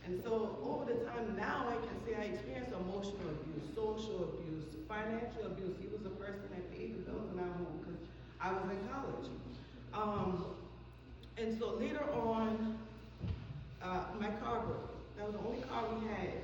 And so over the time now I can say I experienced emotional abuse, social abuse, financial abuse. He was the person that paid the bills in our home because I was in college. And so later on, my car broke. That was the only car we had.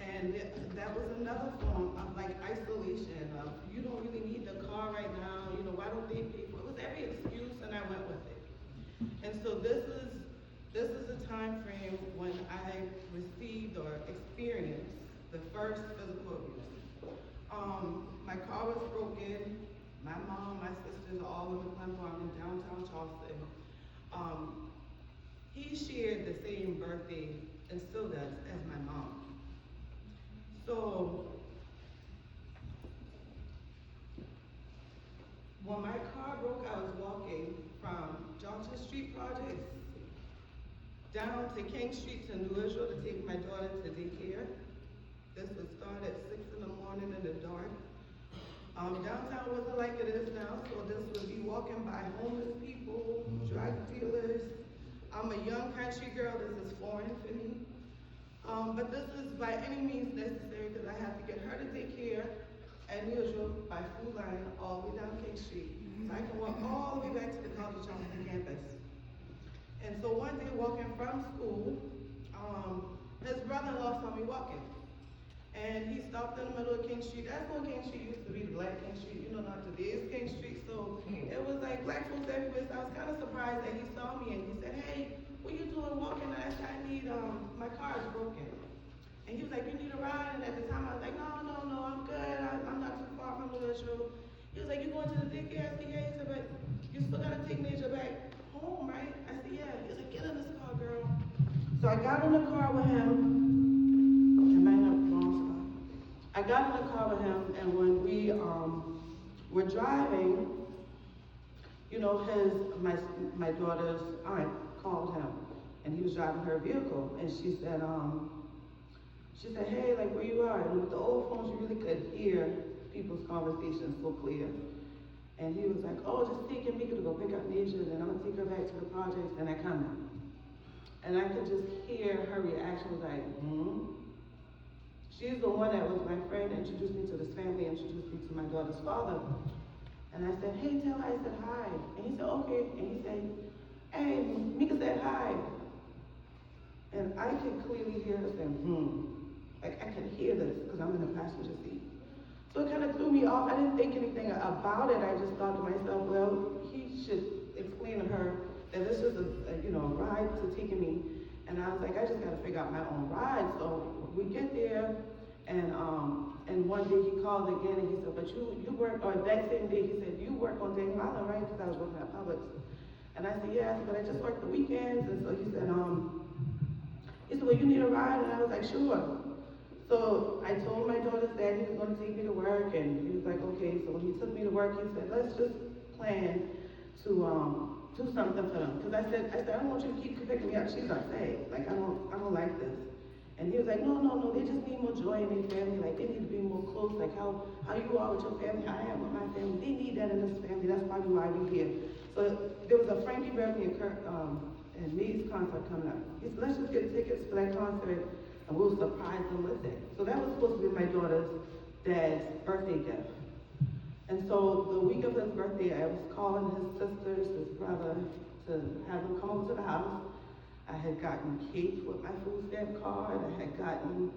And that was another form of like isolation of, you don't really need the car right now, you know, why don't they pay for it? It was every excuse and I went with it. And so this is the time frame when I received or experienced the first physical abuse. My car was broken. My mom, my sisters are all in the Glen Farm in downtown Charleston. He shared the same birthday and still does as my mom. So when my car broke, I was walking from Johnson Street Projects down to King Street to New Israel to take my daughter to daycare. This would start at 6 in the morning in the dark. Downtown wasn't like it is now, so this would be walking by homeless people, drug dealers. I'm a young country girl, this is foreign for me. But this is by any means necessary because I have to get her to daycare at New Israel by Food Line all the way down King Street. So I can walk all the way back to the College of Charleston campus. And so one day walking from school, his brother-in-law saw me walking. And he stopped in the middle of King Street. That's when King Street used to be the Black King Street, you know, not today, it's King Street. So it was like black folks everywhere. So I was kind of surprised that he saw me and he said, hey, what you doing walking? And I said, I need, my car is broken. And he was like, you need a ride? And at the time I was like, no, I'm good. I'm not too far from New Israel. He was like, you going to the daycare? I said, yeah. He said, but you still gotta take Nasia back home, right? I said, yeah. He was like, get in this car, girl. So I got in the car with him. I got in the car with him, and when we were driving, you know, my daughter's aunt called him, and he was driving her vehicle, and she said, hey, like where you are? And with the old phones, you really could hear people's conversations so clear. And he was like, oh, just take Timeka to go pick up Nasia, and then I'm gonna take her back to the projects, and I come in. And I could just hear her reaction, like, She's the one that was my friend, introduced me to this family, introduced me to my daughter's father. And I said, hey, tell her I said hi. And he said, okay. And he said, hey, Mika said hi. And I could clearly hear her saying, Like I could hear this because I'm in the passenger seat. So it kind of threw me off. I didn't think anything about it. I just thought to myself, well, he should explain to her that this is a ride to taking me. And I was like, I just got to figure out my own ride. So we get there, and one day he called again, and he said, but you work, or that same day he said, you work on Dang Island, right? Because I was working at Publix. And I said, yeah, but I just work the weekends. And so he said, well, you need a ride? And I was like, sure. So I told my daughter's dad he was going to take me to work, and he was like, okay. So when he took me to work, he said, let's just plan to do something for them. Because I said, I don't want you to keep picking me up. She's upset. Like, I don't like this. And he was like, no, they just need more joy in their family. Like, they need to be more close. Like how you are with your family, I am with my family. They need that in this family. That's probably why we're here. So there was a Frankie Beverly and Me's concert coming up. He said, let's just get tickets for that concert, and we'll surprise them with it. So that was supposed to be my daughter's dad's birthday gift. And so the week of his birthday, I was calling his sisters, his brother, to have them come over to the house. I had gotten cake with my food stamp card. I had gotten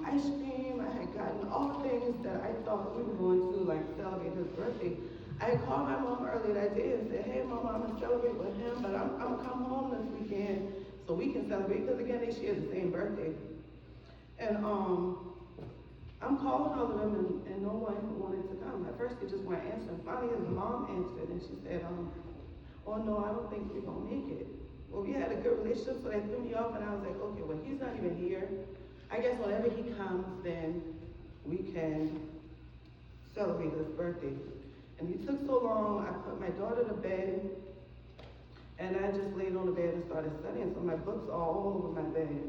ice cream. I had gotten all the things that I thought we were going to like celebrate his birthday. I had called my mom earlier that day and said, hey mama, I'm gonna celebrate with him, but I'm gonna come home this weekend so we can celebrate, because again, they share the same birthday. And I'm calling all of them, and no one wanted to come. At first, they just weren't answering. Finally, his mom answered, and she said, oh no, I don't think we're gonna make it. Well, we had a good relationship, so that threw me off, and I was like, okay, well, he's not even here. I guess whenever he comes, then we can celebrate his birthday. And he took so long, I put my daughter to bed, and I just laid on the bed and started studying, so my books are all over my bed.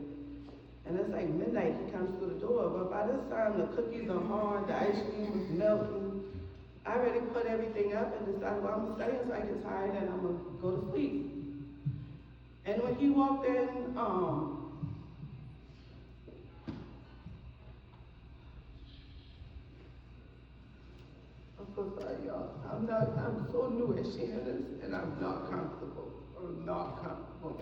And it's like midnight, he comes through the door, but by this time, the cookies are hard, the ice cream was melting. I already put everything up and decided, well, I'm studying so I get tired and I'm gonna go to sleep. And when he walked in, Shannon, and I'm not comfortable. I'm not comfortable.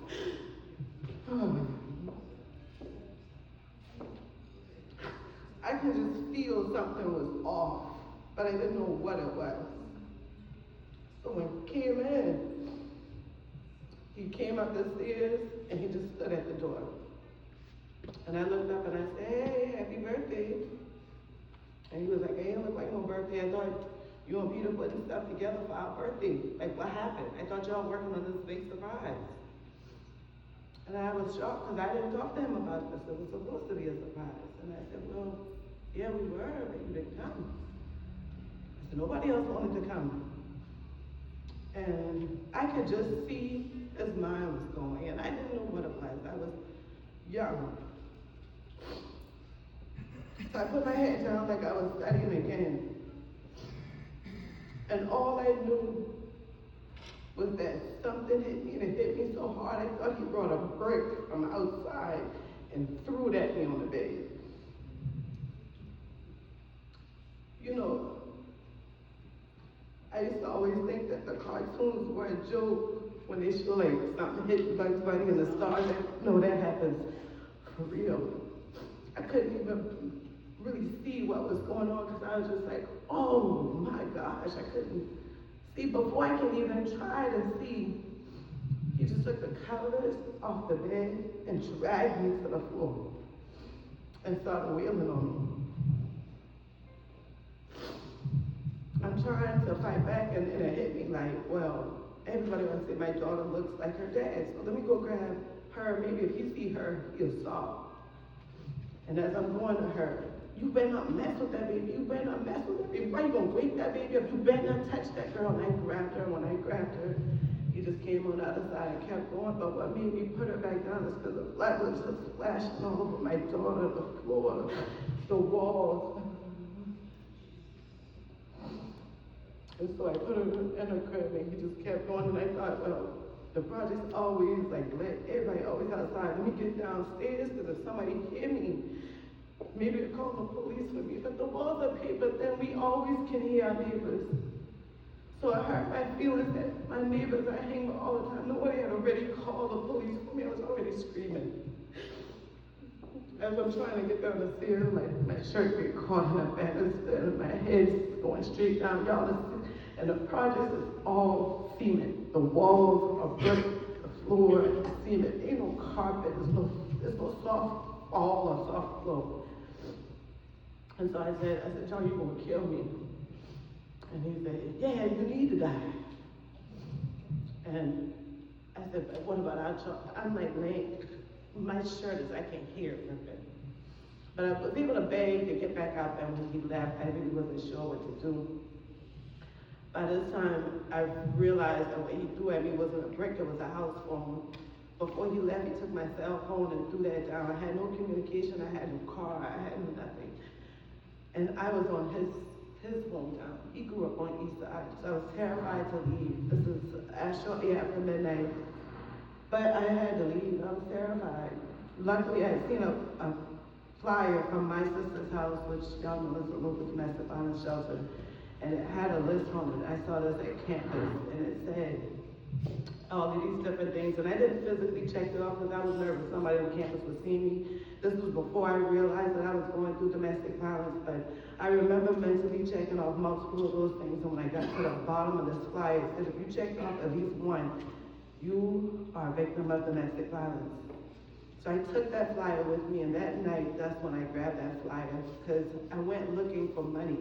I could just feel something was off, but I didn't know what it was. So when he came in, he came up the stairs and he just stood at the door. And I looked up and I said, "Hey, happy birthday." And he was like, "Hey, it look like no birthday. I thought you and Peter putting stuff together for our birthday. Like, what happened? I thought y'all working on this big surprise." And I was shocked because I didn't talk to him about this. It was supposed to be a surprise. And I said, "Well, yeah, we were, but you didn't come." I said, "Nobody else wanted to come." And I could just see his mind was going, and I didn't know what it was. I was young. So I put my head down like I was studying again. And all I knew was that something hit me, and it hit me so hard, I thought he brought a brick from outside and threw it at me on the bed. You know, I used to always think that the cartoons were a joke when they show like something hit Bugs Bunny and the stars. No, that happens for real. I couldn't even really see what was going on because I was just like, oh my gosh, I couldn't see. Before I could even try to see, he just took the covers off the bed and dragged me to the floor and started wailing on me. I'm trying to fight back, and it hit me like, well, everybody wants to say my daughter looks like her dad, so let me go grab her. Maybe if you see her, you'll stop. And as I'm going to her, "You better not mess with that baby. You better not mess with that baby. Why you gonna wake that baby up? You better not touch that girl." And I grabbed her. When I grabbed her, he just came on the other side and kept going. But what made me put her back down is because the blood was just splashing all over my daughter, the floor, the walls. And so I put her in her crib, and he just kept going. And I thought, well, the project's always like, let everybody always outside. Let me get downstairs, because if somebody hear me, maybe they'll call the police for me. But the walls are paper, then we always can hear our neighbors. So it hurt my feelings that my neighbors I hang with all the time. Nobody had already called the police for me. I was already screaming. As I'm trying to get down the stairs, my shirt get caught in a banister, and my head's going straight down. Y'all, and the project is all cement. The walls are brick, the floor is cement. Ain't no carpet. There's no soft wall or soft floor. And so I said, "John, you gonna kill me?" And he said, "Yeah, you need to die." And I said, "But what about our child?" I'm like, my shirt is, I can hear it ripping. But I was able to beg to get back out there when he left. I really wasn't sure what to do. By this time, I realized that what he threw at me wasn't a brick, it was a house phone. Before he left, he took my cell phone and threw that down. I had no communication, I had no car, I had no nothing. And I was on his hometown. He grew up on East Side, so I was terrified to leave. This is shortly after midnight. But I had to leave, I was terrified. Luckily, I had seen a flyer from my sister's house, which y'all know is a local domestic violence shelter, and it had a list on it. I saw this at campus, and it said all of these different things, and I didn't physically check it off because I was nervous somebody on campus would see me. This was before I realized that I was going through domestic violence, but I remember mentally checking off multiple of those things, and when I got to the bottom of this flyer, it said if you checked off at least one, you are a victim of domestic violence. So I took that flyer with me, and that night, that's when I grabbed that flyer, because I went looking for money.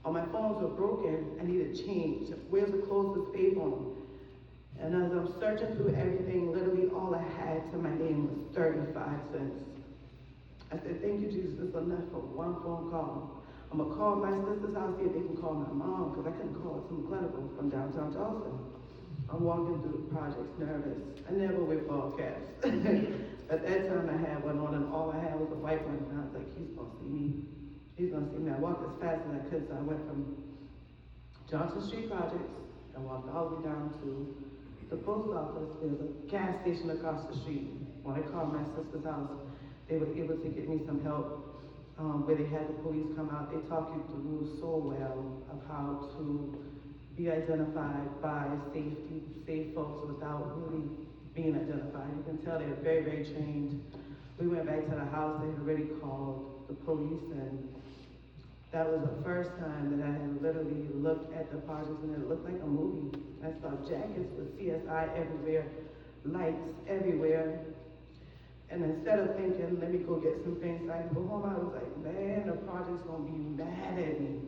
All my phones were broken, I needed change. Where's the closest payphone? And as I'm searching through everything, literally all I had to my name was 35 cents. I said, "Thank you, Jesus, it's enough for one phone call. I'm gonna call my sister's house, see if they can call my mom, because I couldn't call some clinical from downtown Charleston. I'm walking through the projects nervous. I never wear ball caps. At that time I had one on, and all I had was a white one, and I was like, he's gonna see me. He's gonna see me. I walked as fast as I could, so I went from Johnson Street Projects and walked all the way down to the post office. There's a gas station across the street. When I called my sister's house, they were able to get me some help where they had the police come out. They talk you through so well of how to be identified by safe folks without really being identified. You can tell they're very, very trained. We went back to the house, they had already called the police, and that was the first time that I had literally looked at the projects and it looked like a movie. I saw jackets with CSI everywhere, lights everywhere. And instead of thinking, let me go get some things so I can go home, I was like, man, the project's gonna be mad at me.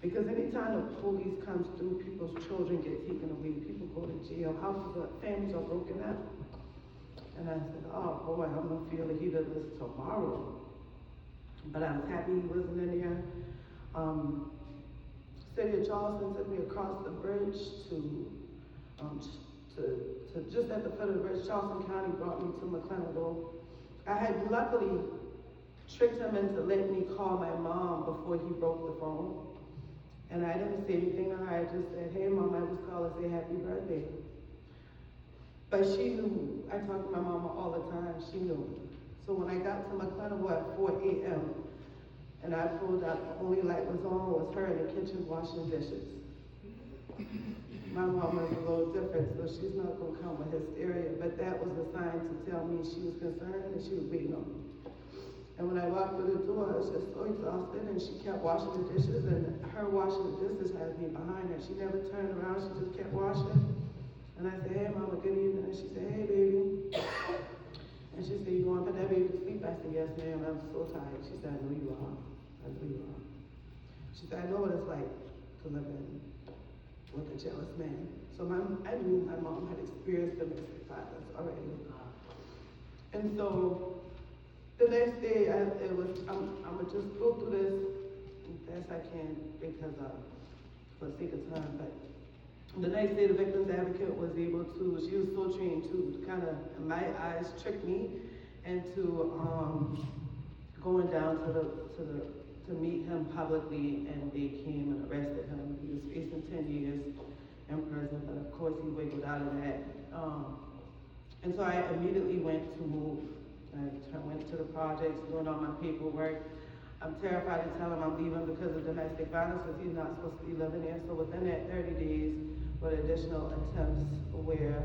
Because anytime the police comes through, people's children get taken away, people go to jail, families are broken up. And I said, oh boy, I'm gonna feel the heat of this tomorrow. But I was happy he wasn't in there. City of Charleston took me across the bridge to just at the foot of the bridge. Charleston County brought me to McClellanville. I had luckily tricked him into letting me call my mom before he broke the phone. And I didn't say anything to her. I just said, hey mom, I was calling to say happy birthday. But she knew. I talk to my mama all the time. She knew. So when I got to McClellanville at 4 a.m. and I pulled up, the only light was on was her in the kitchen washing dishes. My mom is a little different, so she's not gonna come with hysteria, but that was a sign to tell me she was concerned and she was waiting on me. And when I walked through the door, I was just so exhausted, and she kept washing the dishes, and her washing the dishes had me behind her. She never turned around, she just kept washing. And I said, hey mama, good evening. And she said, hey baby. And she said, you want to put that baby to sleep? I said, yes ma'am, I'm so tired. She said, I know you are. I know you are. She said, I know what it's like to live in with a jealous man. So I knew my mom had experienced domestic violence already. And so the next day, I'm gonna just go through this as best I can because for the sake of time. But the next day, the victim's advocate was able to. She was so trained to kind of, in my eyes, trick me into going down to meet him publicly, and they came and arrested him. He was facing 10 years in prison, but of course he wiggled out of that. And so I immediately went to move. I went to the projects, doing all my paperwork. I'm terrified to tell him I'm leaving because of domestic violence, because he's not supposed to be living there. So within that 30 days, with additional attempts where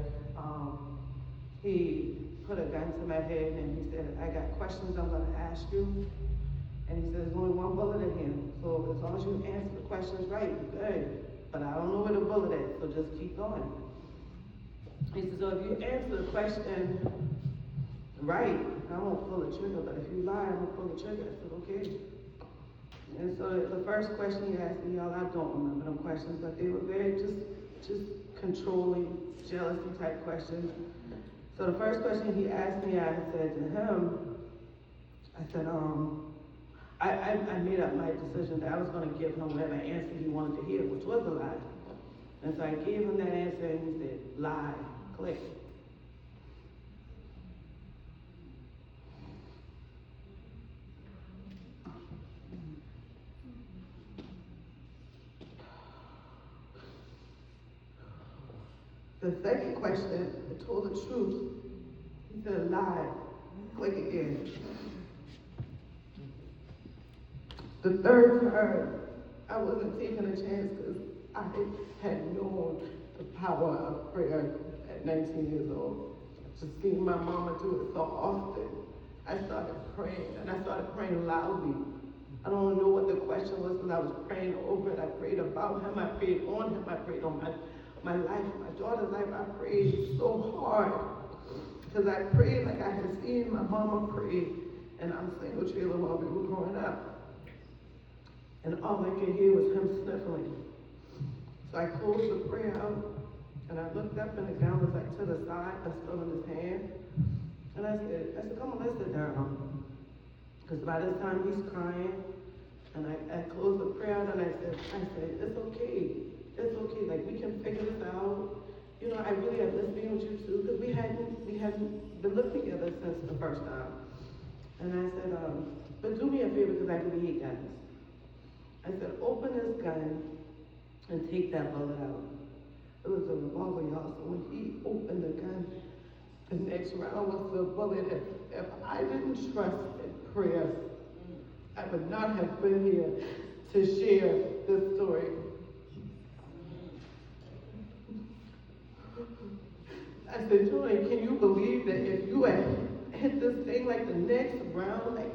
he put a gun to my head and he said, I got questions I'm gonna ask you. And he said, there's only one bullet in here. So as long as you answer the questions right, you're good. But I don't know where the bullet is, so just keep going. He said, so if you answer the question right, I won't pull the trigger, but if you lie, I won't pull the trigger. I said, okay. And so the first question he asked me, y'all, I don't remember them questions, but they were very just controlling, jealousy type questions. So the first question he asked me, I said to him, I said, I made up my decision that I was going to give him whatever answer he wanted to hear, which was a lie. And so I gave him that answer, and he said, lie, click. The second question, I told the truth. He said, lie, click again. The third time, I wasn't taking a chance because I had known the power of prayer at 19 years old. Just seeing my mama do it so often, I started praying, and I started praying loudly. I don't know what the question was, but I was praying over it. I prayed about him, I prayed on him, I prayed on my life, my daughter's life. I prayed so hard because I prayed like I had seen my mama pray, and I'm single trailer while we were growing up. And all I could hear was him sniffling. So I closed the prayer out, and I looked up, and the gun was like to the side, but still in his hand. And I said, come on, let's sit down. Because by this time he's crying, and I closed the prayer out, and I said, it's okay. It's okay, like we can figure this out. You know, I really have missed being with you too, because we hadn't been living together since the first time. And I said, but do me a favor, because I really hate guns. I said, open this gun and take that bullet out. It was a revolver, y'all, so when he opened the gun, the next round was the bullet. If I didn't trust in prayer, I would not have been here to share this story. I said, Joy, can you believe that if you had hit this thing like the next round, like,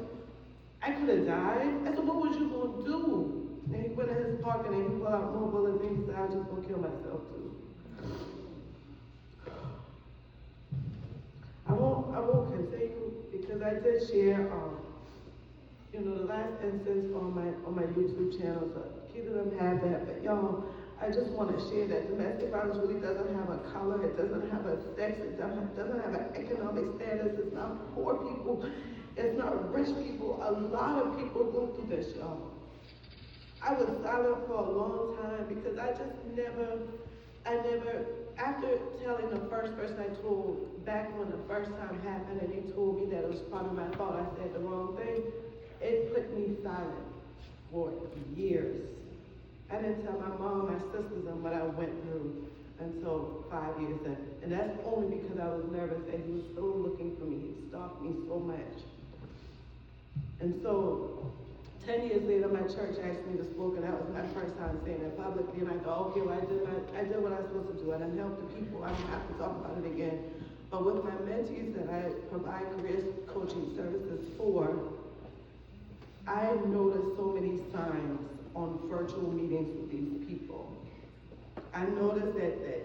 I could have died? I said, what was you going to do? And he went in his pocket and he pulled out more bullets and he said, I was just going to kill myself too. I won't continue because I did share, the last instance on my YouTube channel, so keep them have that. But y'all, I just want to share that domestic violence really doesn't have a color, it doesn't have a sex, it doesn't have an economic status, it's not poor people, it's not rich people. A lot of people go through this, y'all. I was silent for a long time because I never, after telling the first person I told, back when the first time happened and they told me that it was probably my fault, I said the wrong thing, it put me silent for years. I didn't tell my mom, my sisters, and what I went through until 5 years in. And that's only because I was nervous and he was still looking for me. He stalked me so much. And so 10 years later, my church asked me to speak, and that was my first time saying it publicly. And I thought, okay, well, I did what I was supposed to do. I done helped the people. I don't have to talk about it again. But with my mentees that I provide career coaching services for, I noticed so many signs on virtual meetings with these people. I noticed that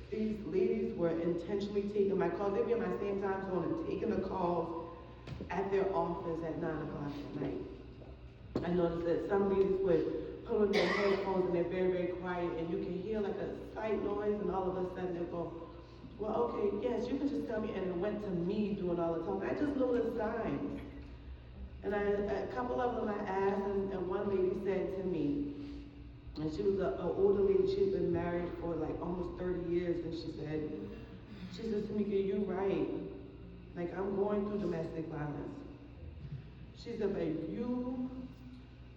these ladies were intentionally taking my calls. They'd be on my same time zone and taking the calls at their office at 9 o'clock at night. I noticed that some ladies would put on their headphones and they're very, very quiet and you can hear like a slight noise and all of a sudden they go, well, okay, yes, you can just tell me, and it went to me doing all the talking. I just noticed signs. And a couple of them I asked, and one lady said to me, and she was an older lady, she had been married for like almost 30 years, and she said, Timeka, you're right. Like, I'm going through domestic violence. She said, but you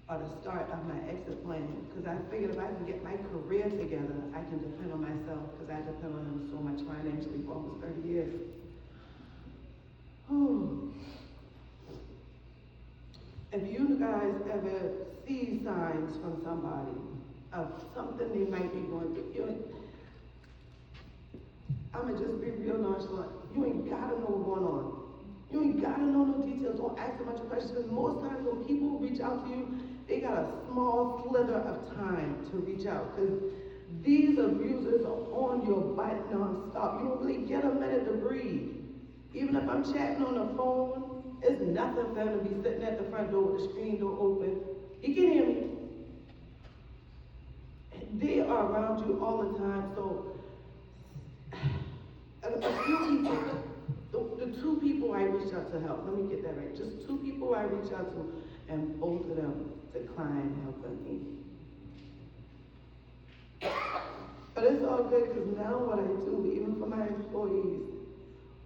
are the start of my exit plan, because I figured if I can get my career together, I can depend on myself, because I depend on him so much financially for almost 30 years. Oh. If you guys ever see signs from somebody of something they might be going through, I'ma just be real nonchalant. You ain't gotta know what's going on. You ain't gotta know no details. Don't ask a bunch of questions. Because most times when people reach out to you, they got a small slither of time to reach out. Because these abusers are on your butt nonstop. You don't really get a minute to breathe. Even if I'm chatting on the phone, it's nothing for them to be sitting at the front door with the screen door open. You can hear me. They are around you all the time. So a few people, the two people I reached out to help, let me get that right. Just two people I reached out to, and both of them declined helping me. But it's all good, because now what I do, even for my employees,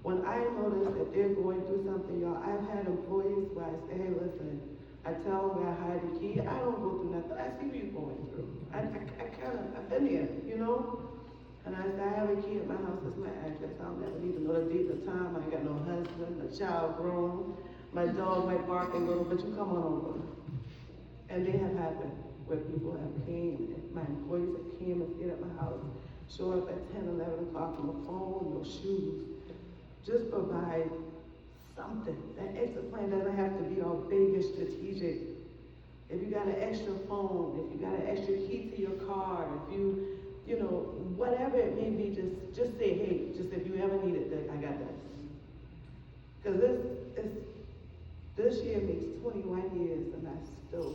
when I notice that they're going through something, y'all, I've had employees where I say, hey, listen, I tell them where I hide the key. I don't go through nothing. I see what you're going through. I've been there, you know? And I say, I have a key at my house. That's my address. I'll never need to know the date or time. I ain't got no husband, a child grown. My dog might bark a little, but you come on over. And they have happened where people have came, my employees have came and stayed at my house, show up at 10, 11 o'clock on the phone, no shoes. Just provide something. That exit plan doesn't have to be all big and strategic. If you got an extra phone, if you got an extra key to your car, if you know, whatever it may be, just say, hey, just if you ever need it, I got this. Because this year makes 21 years and I still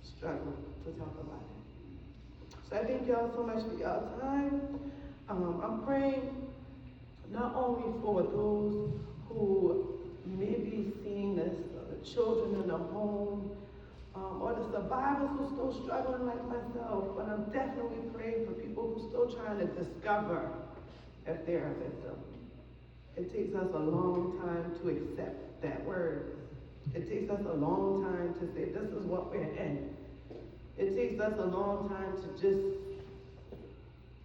struggle to talk about it. So I thank y'all so much for y'all time. I'm praying not only for those who may be seeing this, the children in the home, or the survivors who are still struggling like myself, but I'm definitely praying for people who are still trying to discover if they're a victim. It takes us a long time to accept that word. It takes us a long time to say, this is what we're in. It takes us a long time to just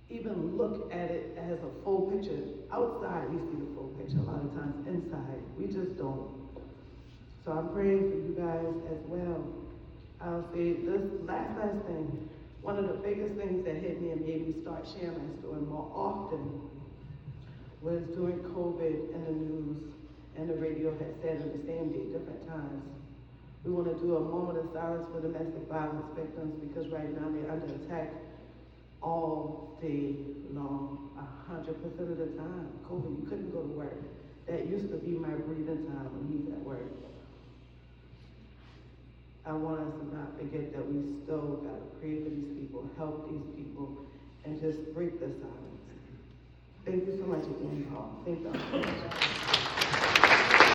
even look at it as a full picture. Outside, we see the full picture. A lot of times inside, we just don't. So I'm praying for you guys as well. I'll say this last thing. One of the biggest things that hit me and made me start sharing my story more often was during COVID and the news and the radio had said on the same day, different times. We want to do a moment of silence for domestic violence victims because right now they're under attack all day long, 100% of the time. COVID, you couldn't go to work. That used to be my breathing time when he's at work. I want us to not forget that we still got to pray for these people, help these people, and just break the silence. Thank you so much again, Paul. Thank you.